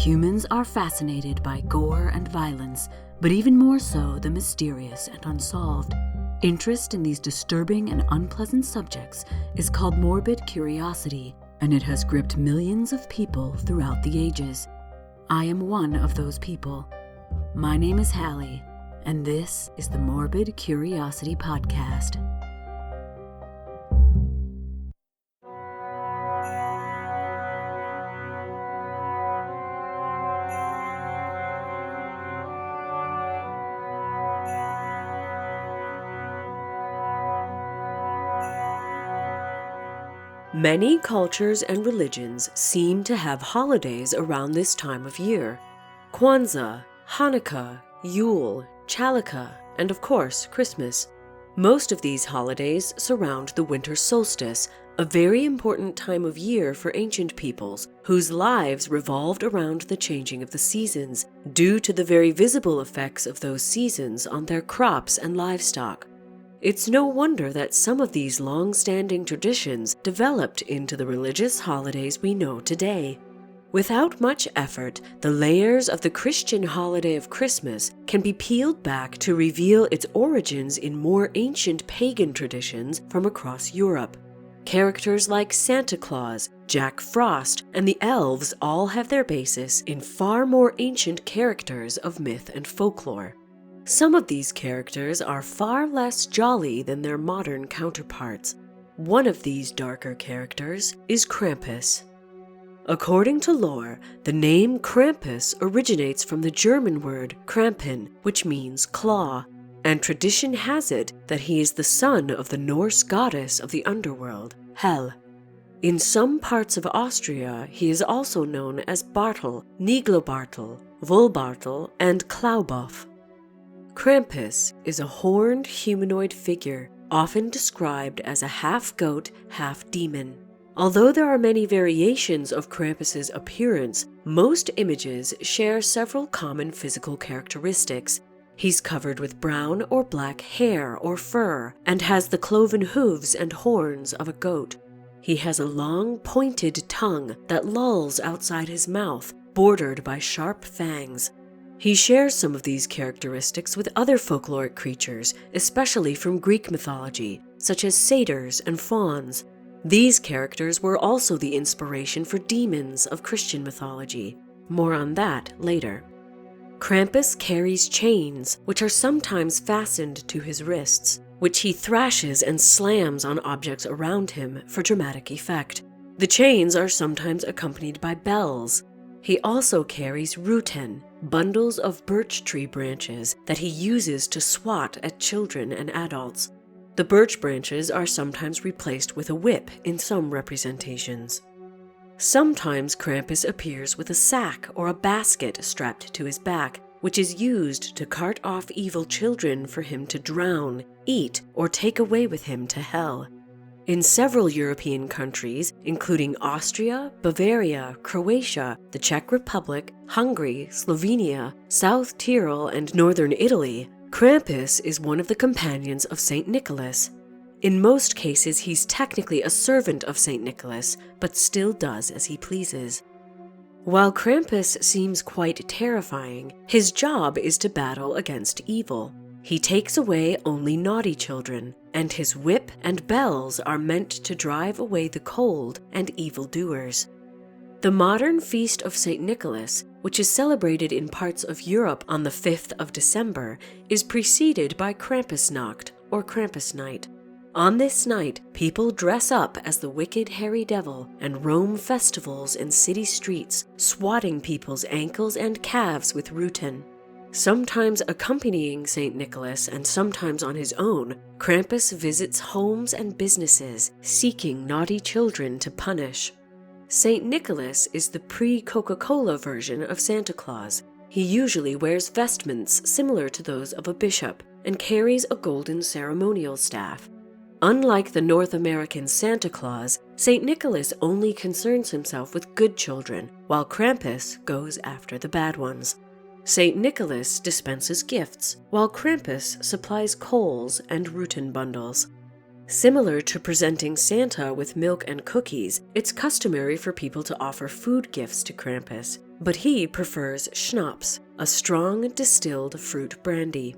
Humans are fascinated by gore and violence, but even more so the mysterious and unsolved. Interest in these disturbing and unpleasant subjects is called morbid curiosity, and it has gripped millions of people throughout the ages. I am one of those people. My name is Hallie, and this is the Morbid Curiosity Podcast. Many cultures and religions seem to have holidays around this time of year. Kwanzaa, Hanukkah, Yule, Chalaka, and of course, Christmas. Most of these holidays surround the winter solstice, a very important time of year for ancient peoples whose lives revolved around the changing of the seasons due to the very visible effects of those seasons on their crops and livestock. It's no wonder that some of these long-standing traditions developed into the religious holidays we know today. Without much effort, the layers of the Christian holiday of Christmas can be peeled back to reveal its origins in more ancient pagan traditions from across Europe. Characters like Santa Claus, Jack Frost, and the elves all have their basis in far more ancient characters of myth and folklore. Some of these characters are far less jolly than their modern counterparts. One of these darker characters is Krampus. According to lore, the name Krampus originates from the German word Krampen, which means claw, and tradition has it that he is the son of the Norse goddess of the underworld, Hel. In some parts of Austria, he is also known as Bartel, Niglobartel, Volbartel, and Klauboff. Krampus is a horned humanoid figure, often described as a half-goat, half-demon. Although there are many variations of Krampus's appearance, most images share several common physical characteristics. He's covered with brown or black hair or fur, and has the cloven hooves and horns of a goat. He has a long, pointed tongue that lolls outside his mouth, bordered by sharp fangs. He shares some of these characteristics with other folkloric creatures, especially from Greek mythology, such as satyrs and fauns. These characters were also the inspiration for demons of Christian mythology. More on that later. Krampus carries chains, which are sometimes fastened to his wrists, which he thrashes and slams on objects around him for dramatic effect. The chains are sometimes accompanied by bells. He also carries ruten, bundles of birch tree branches that he uses to swat at children and adults. The birch branches are sometimes replaced with a whip in some representations. Sometimes Krampus appears with a sack or a basket strapped to his back, which is used to cart off evil children for him to drown, eat, or take away with him to hell. In several European countries, including Austria, Bavaria, Croatia, the Czech Republic, Hungary, Slovenia, South Tyrol, and northern Italy, Krampus is one of the companions of St. Nicholas. In most cases, he's technically a servant of St. Nicholas, but still does as he pleases. While Krampus seems quite terrifying, his job is to battle against evil. He takes away only naughty children, and his whip and bells are meant to drive away the cold and evildoers. The modern feast of St. Nicholas, which is celebrated in parts of Europe on the 5th of December, is preceded by Krampusnacht, or Krampus Night. On this night, people dress up as the wicked hairy devil and roam festivals and city streets, swatting people's ankles and calves with ruten. Sometimes accompanying St. Nicholas and sometimes on his own, Krampus visits homes and businesses, seeking naughty children to punish. St. Nicholas is the pre-Coca-Cola version of Santa Claus. He usually wears vestments similar to those of a bishop and carries a golden ceremonial staff. Unlike the North American Santa Claus, St. Nicholas only concerns himself with good children, while Krampus goes after the bad ones. St. Nicholas dispenses gifts, while Krampus supplies coals and ruten bundles. Similar to presenting Santa with milk and cookies, it's customary for people to offer food gifts to Krampus. but he prefers schnapps, a strong distilled fruit brandy.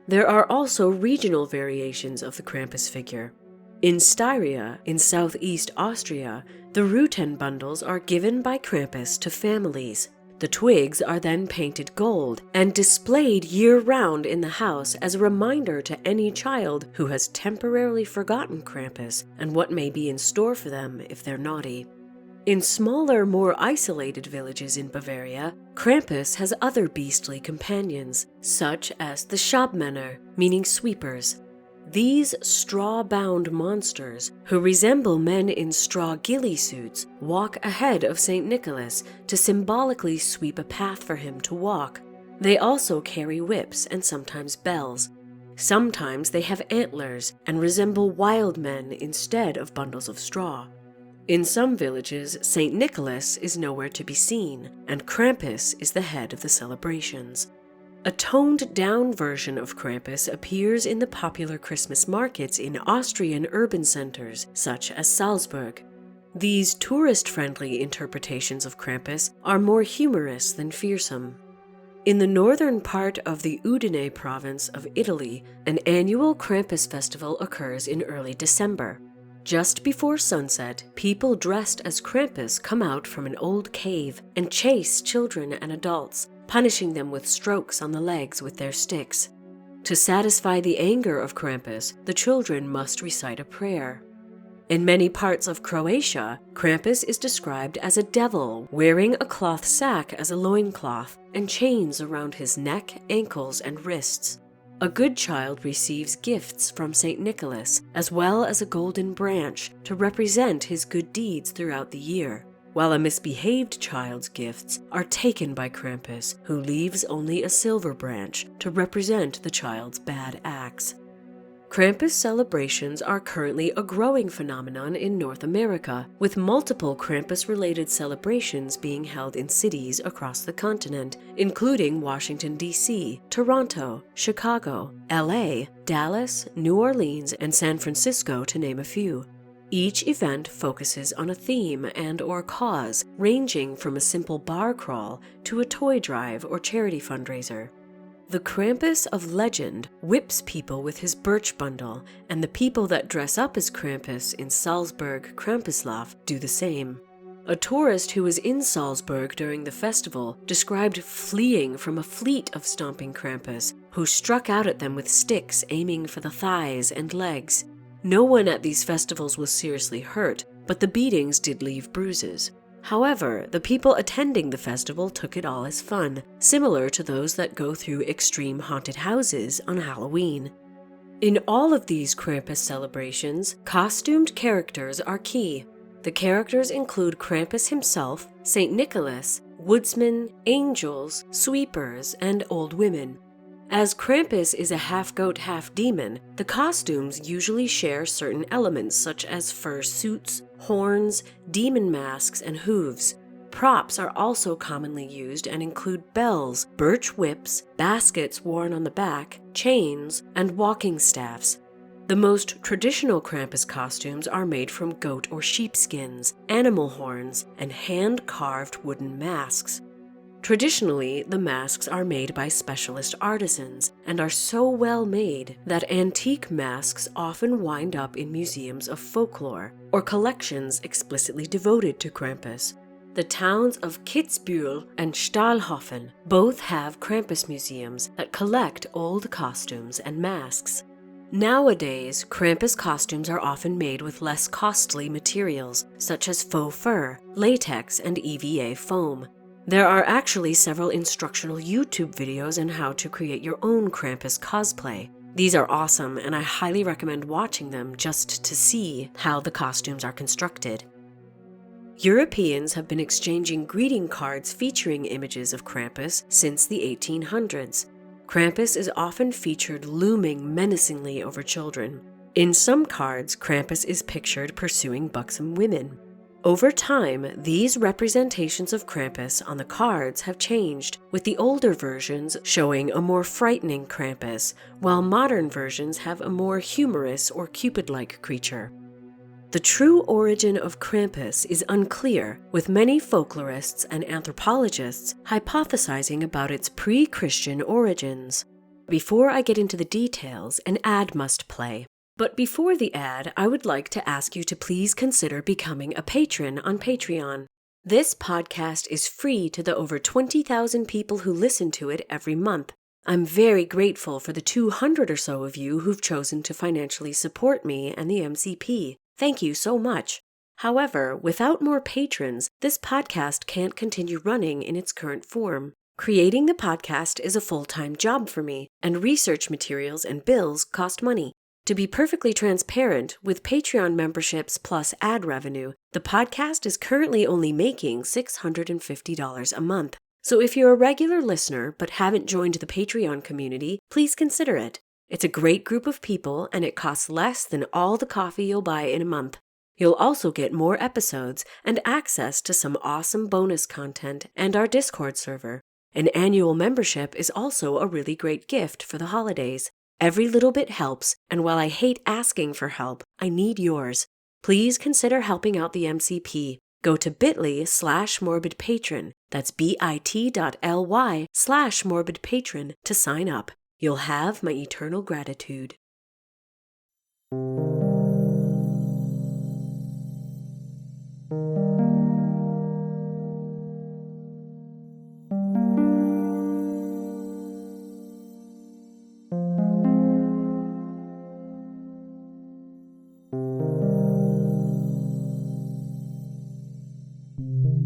There are also regional variations of the Krampus figure. In Styria, in southeast Austria, the Ruten bundles are given by Krampus to families. The twigs are then painted gold and displayed year-round in the house as a reminder to any child who has temporarily forgotten Krampus and what may be in store for them if they're naughty. In smaller, more isolated villages in Bavaria, Krampus has other beastly companions, such as the Schabmänner, meaning sweepers. These straw-bound monsters, who resemble men in straw ghillie suits, walk ahead of St. Nicholas to symbolically sweep a path for him to walk. They also carry whips and sometimes bells. Sometimes they have antlers and resemble wild men instead of bundles of straw. In some villages, St. Nicholas is nowhere to be seen, and Krampus is the head of the celebrations. A toned-down version of Krampus appears in the popular Christmas markets in Austrian urban centers, such as Salzburg. These tourist-friendly interpretations of Krampus are more humorous than fearsome. In the northern part of the Udine province of Italy, an annual Krampus festival occurs in early December. Just before sunset, people dressed as Krampus come out from an old cave and chase children and adults, punishing them with strokes on the legs with their sticks. To satisfy the anger of Krampus, the children must recite a prayer. In many parts of Croatia, Krampus is described as a devil wearing a cloth sack as a loincloth and chains around his neck, ankles, and wrists. A good child receives gifts from St. Nicholas, as well as a golden branch to represent his good deeds throughout the year, while a misbehaved child's gifts are taken by Krampus, who leaves only a silver branch to represent the child's bad acts. Krampus celebrations are currently a growing phenomenon in North America, with multiple Krampus-related celebrations being held in cities across the continent, including Washington, D.C., Toronto, Chicago, L.A., Dallas, New Orleans, and San Francisco, to name a few. Each event focuses on a theme and/or cause, ranging from a simple bar crawl to a toy drive or charity fundraiser. The Krampus of legend whips people with his birch bundle, and the people that dress up as Krampus in Salzburg Krampuslauf do the same. A tourist who was in Salzburg during the festival described fleeing from a fleet of stomping Krampus, who struck out at them with sticks aiming for the thighs and legs. No one at these festivals was seriously hurt, but the beatings did leave bruises. However, the people attending the festival took it all as fun, similar to those that go through extreme haunted houses on Halloween. In all of these Krampus celebrations, costumed characters are key. The characters include Krampus himself, St. Nicholas, woodsmen, angels, sweepers, and old women. As Krampus is a half-goat, half-demon, the costumes usually share certain elements such as fur suits, horns, demon masks, and hooves. Props are also commonly used and include bells, birch whips, baskets worn on the back, chains, and walking staffs. The most traditional Krampus costumes are made from goat or sheep skins, animal horns, and hand-carved wooden masks. Traditionally, the masks are made by specialist artisans and are so well made that antique masks often wind up in museums of folklore or collections explicitly devoted to Krampus. The towns of Kitzbühel and Stahlhofen both have Krampus museums that collect old costumes and masks. Nowadays, Krampus costumes are often made with less costly materials, such as faux fur, latex, and EVA foam. There are actually several instructional YouTube videos on how to create your own Krampus cosplay. These are awesome, and I highly recommend watching them just to see how the costumes are constructed. Europeans have been exchanging greeting cards featuring images of Krampus since the 1800s. Krampus is often featured looming menacingly over children. In some cards, Krampus is pictured pursuing buxom women. Over time, these representations of Krampus on the cards have changed, with the older versions showing a more frightening Krampus, while modern versions have a more humorous or Cupid-like creature. The true origin of Krampus is unclear, with many folklorists and anthropologists hypothesizing about its pre-Christian origins. Before I get into the details, an ad must play. But before the ad, I would like to ask you to please consider becoming a patron on Patreon. This podcast is free to the over 20,000 people who listen to it every month. I'm very grateful for the 200 or so of you who've chosen to financially support me and the MCP. Thank you so much. However, without more patrons, this podcast can't continue running in its current form. Creating the podcast is a full-time job for me, and research materials and bills cost money. To be perfectly transparent, with Patreon memberships plus ad revenue, the podcast is currently only making $650 a month. So if you're a regular listener but haven't joined the Patreon community, please consider it. It's a great group of people, and it costs less than all the coffee you'll buy in a month. You'll also get more episodes and access to some awesome bonus content and our Discord server. An annual membership is also a really great gift for the holidays. Every little bit helps, and while I hate asking for help, I need yours. Please consider helping out the MCP. Go to bit.ly/morbidpatron. That's bit.ly/morbidpatron to sign up. You'll have my eternal gratitude.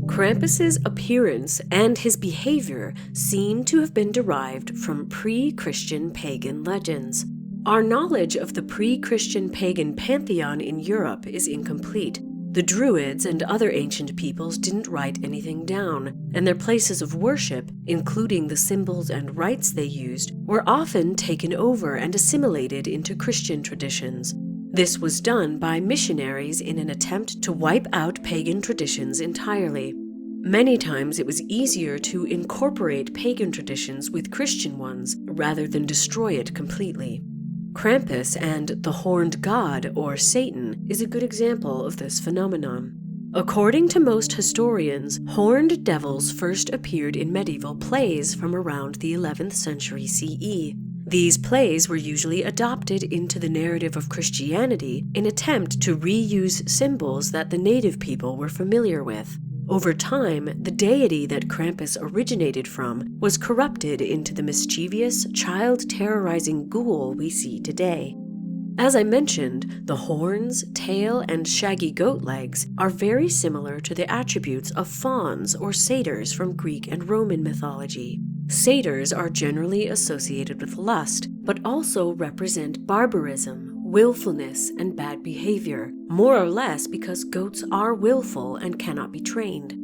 Krampus's appearance and his behavior seem to have been derived from pre-Christian pagan legends. Our knowledge of the pre-Christian pagan pantheon in Europe is incomplete. The Druids and other ancient peoples didn't write anything down, and their places of worship, including the symbols and rites they used, were often taken over and assimilated into Christian traditions. This was done by missionaries in an attempt to wipe out pagan traditions entirely. Many times it was easier to incorporate pagan traditions with Christian ones rather than destroy it completely. Krampus and the horned god, or Satan, is a good example of this phenomenon. According to most historians, horned devils first appeared in medieval plays from around the 11th century CE. These plays were usually adopted into the narrative of Christianity in an attempt to reuse symbols that the native people were familiar with. Over time, the deity that Krampus originated from was corrupted into the mischievous, child-terrorizing ghoul we see today. As I mentioned, the horns, tail, and shaggy goat legs are very similar to the attributes of fauns or satyrs from Greek and Roman mythology. Satyrs are generally associated with lust, but also represent barbarism, willfulness, and bad behavior, more or less because goats are willful and cannot be trained.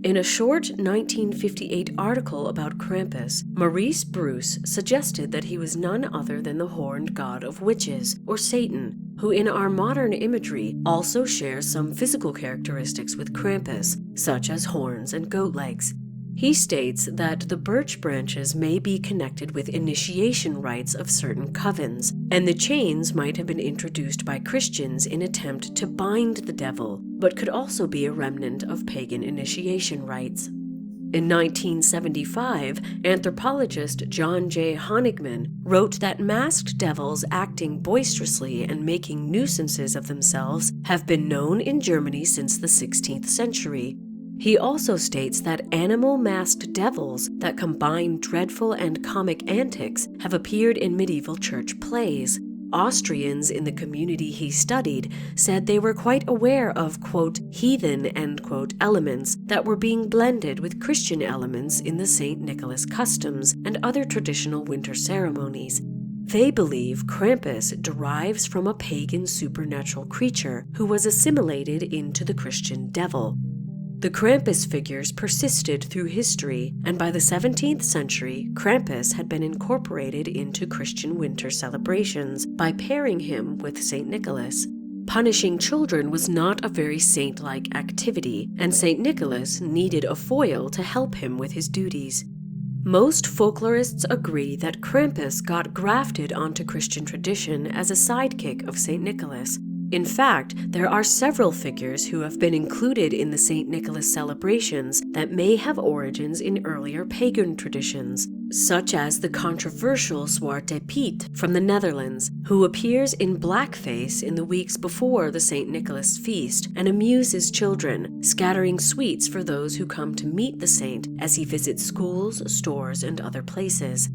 In a short 1958 article about Krampus, Maurice Bruce suggested that he was none other than the horned god of witches, or Satan, who in our modern imagery also shares some physical characteristics with Krampus, such as horns and goat legs. He states that the birch branches may be connected with initiation rites of certain covens, and the chains might have been introduced by Christians in attempt to bind the devil, but could also be a remnant of pagan initiation rites. In 1975, anthropologist John J. Honigman wrote that masked devils acting boisterously and making nuisances of themselves have been known in Germany since the 16th century. He also states that animal masked devils that combine dreadful and comic antics have appeared in medieval church plays. Austrians in the community he studied said they were quite aware of, quote, heathen, end quote, elements that were being blended with Christian elements in the St. Nicholas customs and other traditional winter ceremonies. They believe Krampus derives from a pagan supernatural creature who was assimilated into the Christian devil. The Krampus figures persisted through history, and by the 17th century, Krampus had been incorporated into Christian winter celebrations by pairing him with St. Nicholas. Punishing children was not a very saint-like activity, and St. Nicholas needed a foil to help him with his duties. Most folklorists agree that Krampus got grafted onto Christian tradition as a sidekick of St. Nicholas. In fact, there are several figures who have been included in the St. Nicholas celebrations that may have origins in earlier pagan traditions, such as the controversial Zwarte Piet from the Netherlands, who appears in blackface in the weeks before the St. Nicholas feast and amuses children, scattering sweets for those who come to meet the saint as he visits schools, stores, and other places.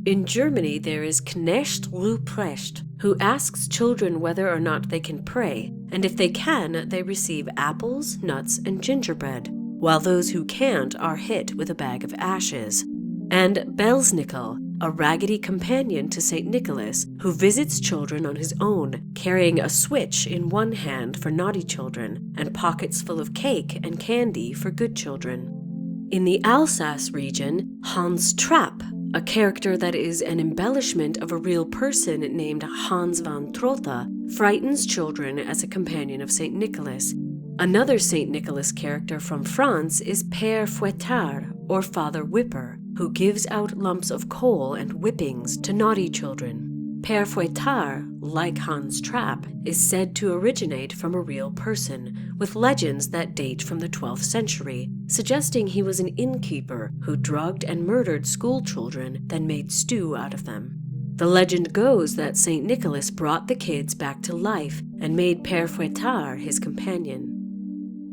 In Germany, there is Knecht Ruprecht, who asks children whether or not they can pray, and if they can, they receive apples, nuts, and gingerbread, while those who can't are hit with a bag of ashes. And Belsnickel, a raggedy companion to St. Nicholas, who visits children on his own, carrying a switch in one hand for naughty children, and pockets full of cake and candy for good children. In the Alsace region, Hans Trapp, a character that is an embellishment of a real person named Hans van Trotha, frightens children as a companion of St. Nicholas. Another St. Nicholas character from France is Père Fouettard, or Father Whipper, who gives out lumps of coal and whippings to naughty children. Père Fouettard, like Hans Trapp, is said to originate from a real person, with legends that date from the 12th century, suggesting he was an innkeeper who drugged and murdered school children, then made stew out of them. The legend goes that St. Nicholas brought the kids back to life and made Père Fouettard his companion.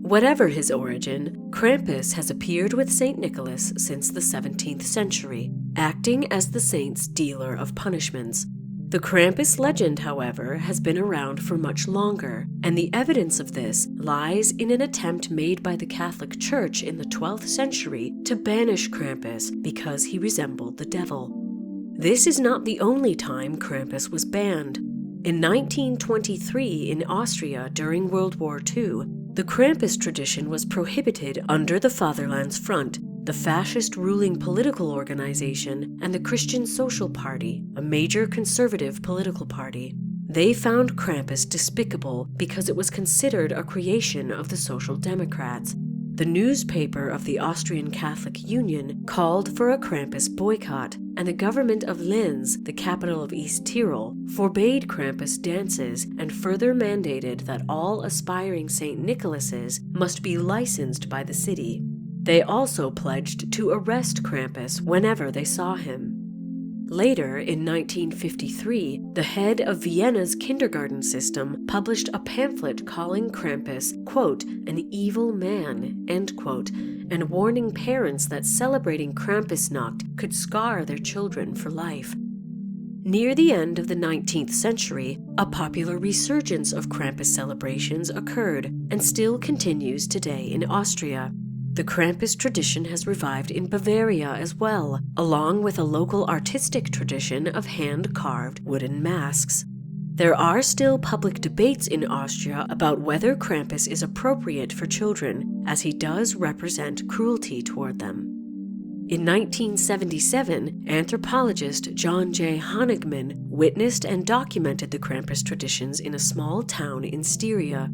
Whatever his origin, Krampus has appeared with St. Nicholas since the 17th century, acting as the saint's dealer of punishments. The Krampus legend, however, has been around for much longer, and the evidence of this lies in an attempt made by the Catholic Church in the 12th century to banish Krampus because he resembled the devil. This is not the only time Krampus was banned. In 1923 in Austria during World War II, the Krampus tradition was prohibited under the Fatherland's Front, the fascist ruling political organization, and the Christian Social Party, a major conservative political party. They found Krampus despicable because it was considered a creation of the Social Democrats. The newspaper of the Austrian Catholic Union called for a Krampus boycott, and the government of Linz, the capital of East Tyrol, forbade Krampus dances and further mandated that all aspiring St. Nicholases must be licensed by the city. They also pledged to arrest Krampus whenever they saw him. Later, in 1953, the head of Vienna's kindergarten system published a pamphlet calling Krampus, quote, an evil man, end quote, and warning parents that celebrating Krampusnacht could scar their children for life. Near the end of the 19th century, a popular resurgence of Krampus celebrations occurred and still continues today in Austria. The Krampus tradition has revived in Bavaria as well, along with a local artistic tradition of hand-carved wooden masks. There are still public debates in Austria about whether Krampus is appropriate for children, as he does represent cruelty toward them. In 1977, anthropologist John J. Honigman witnessed and documented the Krampus traditions in a small town in Styria.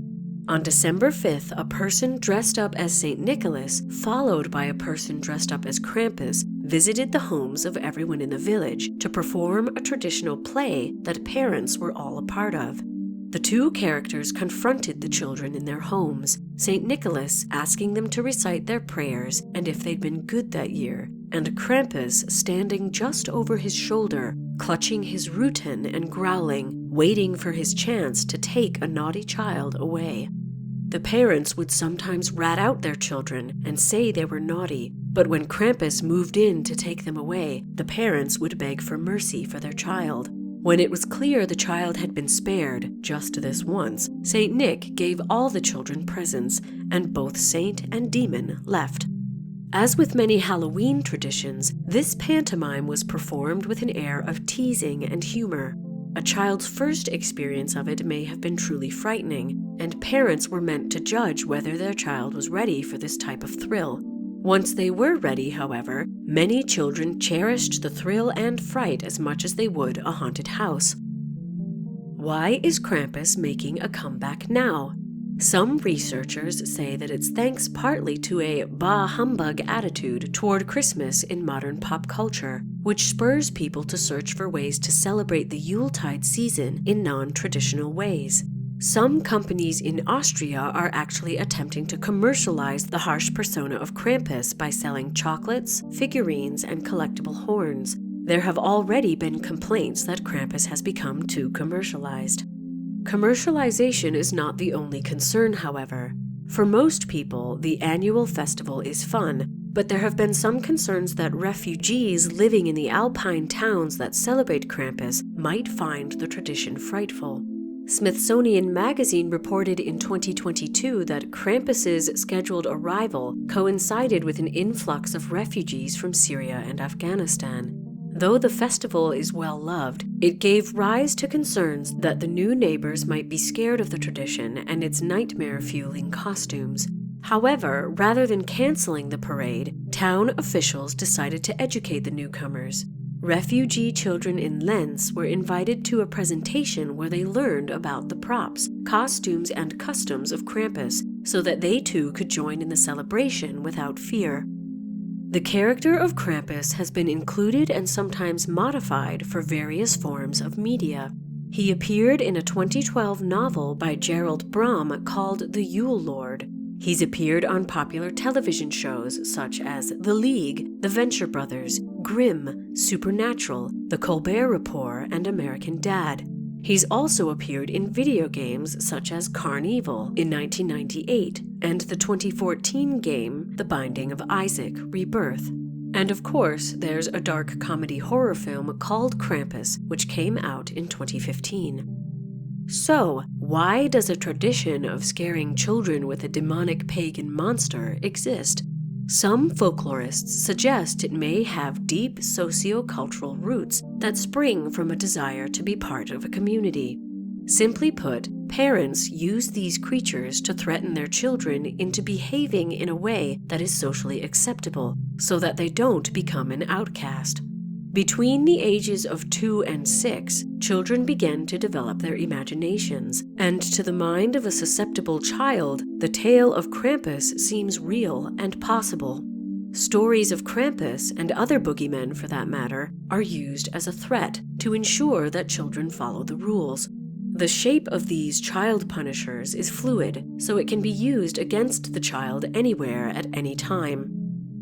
On December 5th, a person dressed up as St. Nicholas, followed by a person dressed up as Krampus, visited the homes of everyone in the village to perform a traditional play that parents were all a part of. The two characters confronted the children in their homes, St. Nicholas asking them to recite their prayers and if they'd been good that year, and Krampus standing just over his shoulder, clutching his rutan and growling, waiting for his chance to take a naughty child away. The parents would sometimes rat out their children and say they were naughty, but when Krampus moved in to take them away, the parents would beg for mercy for their child. When it was clear the child had been spared, just this once, St. Nick gave all the children presents, and both saint and demon left. As with many Halloween traditions, this pantomime was performed with an air of teasing and humor. A child's first experience of it may have been truly frightening, and parents were meant to judge whether their child was ready for this type of thrill. Once they were ready, however, many children cherished the thrill and fright as much as they would a haunted house. Why is Krampus making a comeback now? Some researchers say that it's thanks partly to a bah humbug attitude toward Christmas in modern pop culture, which spurs people to search for ways to celebrate the Yuletide season in non-traditional ways. Some companies in Austria are actually attempting to commercialize the harsh persona of Krampus by selling chocolates, figurines, and collectible horns. There have already been complaints that Krampus has become too commercialized. Commercialization is not the only concern, however. For most people, the annual festival is fun, but there have been some concerns that refugees living in the alpine towns that celebrate Krampus might find the tradition frightful. Smithsonian Magazine reported in 2022 that Krampus's scheduled arrival coincided with an influx of refugees from Syria and Afghanistan. Though the festival is well loved, it gave rise to concerns that the new neighbors might be scared of the tradition and its nightmare-fueling costumes. However, rather than canceling the parade, town officials decided to educate the newcomers. Refugee children in Linz were invited to a presentation where they learned about the props, costumes, and customs of Krampus so that they too could join in the celebration without fear. The character of Krampus has been included and sometimes modified for various forms of media. He appeared in a 2012 novel by Gerald Brom called The Yule Lord. He's appeared on popular television shows such as The League, The Venture Brothers, Grimm, Supernatural, The Colbert Report, and American Dad. He's also appeared in video games such as Carnival in 1998 and the 2014 game The Binding of Isaac: Rebirth. And of course, there's a dark comedy horror film called Krampus, which came out in 2015. So, why does a tradition of scaring children with a demonic pagan monster exist? Some folklorists suggest it may have deep socio-cultural roots that spring from a desire to be part of a community. Simply put, parents use these creatures to threaten their children into behaving in a way that is socially acceptable, so that they don't become an outcast. Between the ages of 2 and 6, children begin to develop their imaginations, and to the mind of a susceptible child, the tale of Krampus seems real and possible. Stories of Krampus, and other boogeymen for that matter, are used as a threat to ensure that children follow the rules. The shape of these child punishers is fluid, so it can be used against the child anywhere at any time.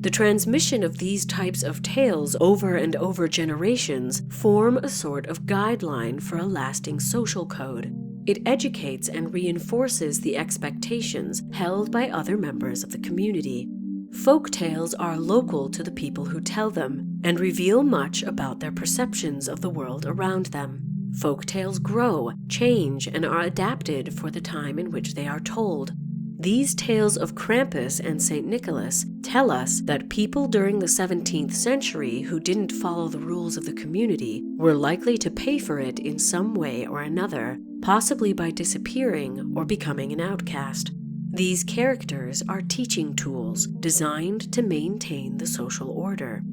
The transmission of these types of tales over and over generations form a sort of guideline for a lasting social code. It educates and reinforces the expectations held by other members of the community. Folk tales are local to the people who tell them and reveal much about their perceptions of the world around them. Folk tales grow, change, and are adapted for the time in which they are told. These tales of Krampus and St. Nicholas tell us that people during the 17th century who didn't follow the rules of the community were likely to pay for it in some way or another, possibly by disappearing or becoming an outcast. These characters are teaching tools designed to maintain the social order.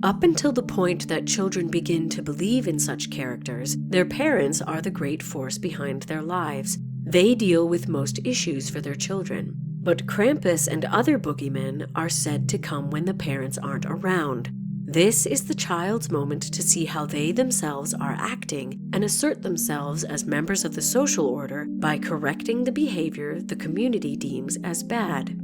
Up until the point that children begin to believe in such characters, their parents are the great force behind their lives. They deal with most issues for their children. But Krampus and other boogeymen are said to come when the parents aren't around. This is the child's moment to see how they themselves are acting and assert themselves as members of the social order by correcting the behavior the community deems as bad.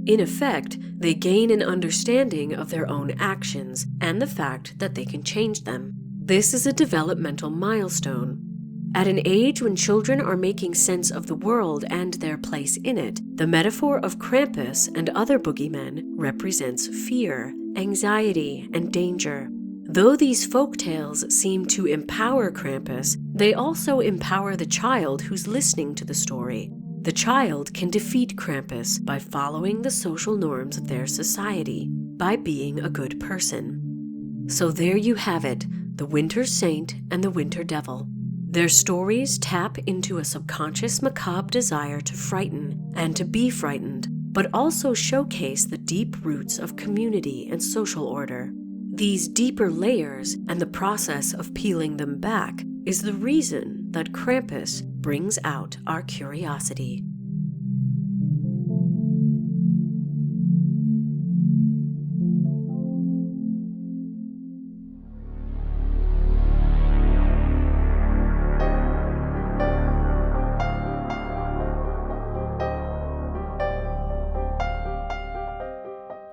In effect, they gain an understanding of their own actions and the fact that they can change them. This is a developmental milestone. At an age when children are making sense of the world and their place in it, the metaphor of Krampus and other boogeymen represents fear, anxiety, and danger. Though these folk tales seem to empower Krampus, they also empower the child who's listening to the story. The child can defeat Krampus by following the social norms of their society, by being a good person. So there you have it, the Winter Saint and the Winter Devil. Their stories tap into a subconscious macabre desire to frighten and to be frightened, but also showcase the deep roots of community and social order. These deeper layers and the process of peeling them back is the reason that Krampus brings out our curiosity.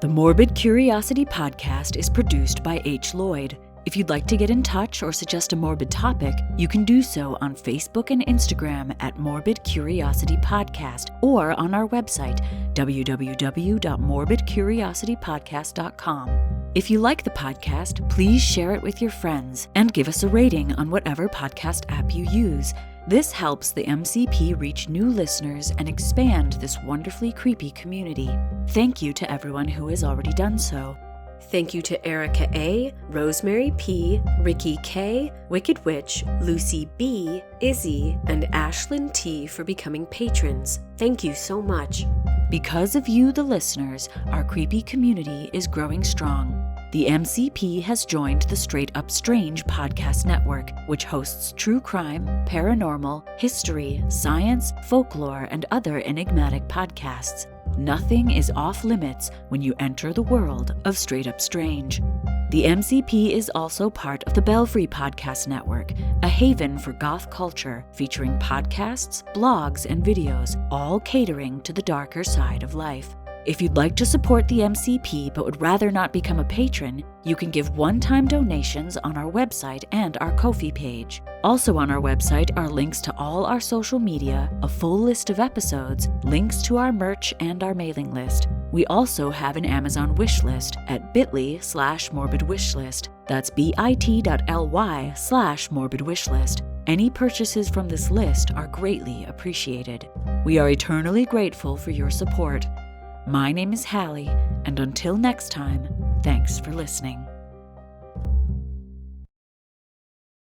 The Morbid Curiosity Podcast is produced by H. Lloyd. If you'd like to get in touch or suggest a morbid topic, you can do so on Facebook and Instagram at Morbid Curiosity Podcast or on our website, www.morbidcuriositypodcast.com. If you like the podcast, please share it with your friends and give us a rating on whatever podcast app you use. This helps the MCP reach new listeners and expand this wonderfully creepy community. Thank you to everyone who has already done so. Thank you to Erica A., Rosemary P., Ricky K., Wicked Witch, Lucy B., Izzy, and Ashlyn T. for becoming patrons. Thank you so much. Because of you, the listeners, our creepy community is growing strong. The MCP has joined the Straight Up Strange podcast network, which hosts true crime, paranormal, history, science, folklore, and other enigmatic podcasts. Nothing is off limits when you enter the world of Straight Up Strange. The MCP is also part of the Belfry Podcast Network, a haven for goth culture featuring podcasts, blogs, and videos, all catering to the darker side of life. If you'd like to support the MCP but would rather not become a patron, you can give one-time donations on our website and our Ko-fi page. Also on our website are links to all our social media, a full list of episodes, links to our merch, and our mailing list. We also have an Amazon wish list at bit.ly/morbidwishlist. That's bit.ly/morbidwishlist. Any purchases from this list are greatly appreciated. We are eternally grateful for your support. My name is Hallie, and until next time, thanks for listening.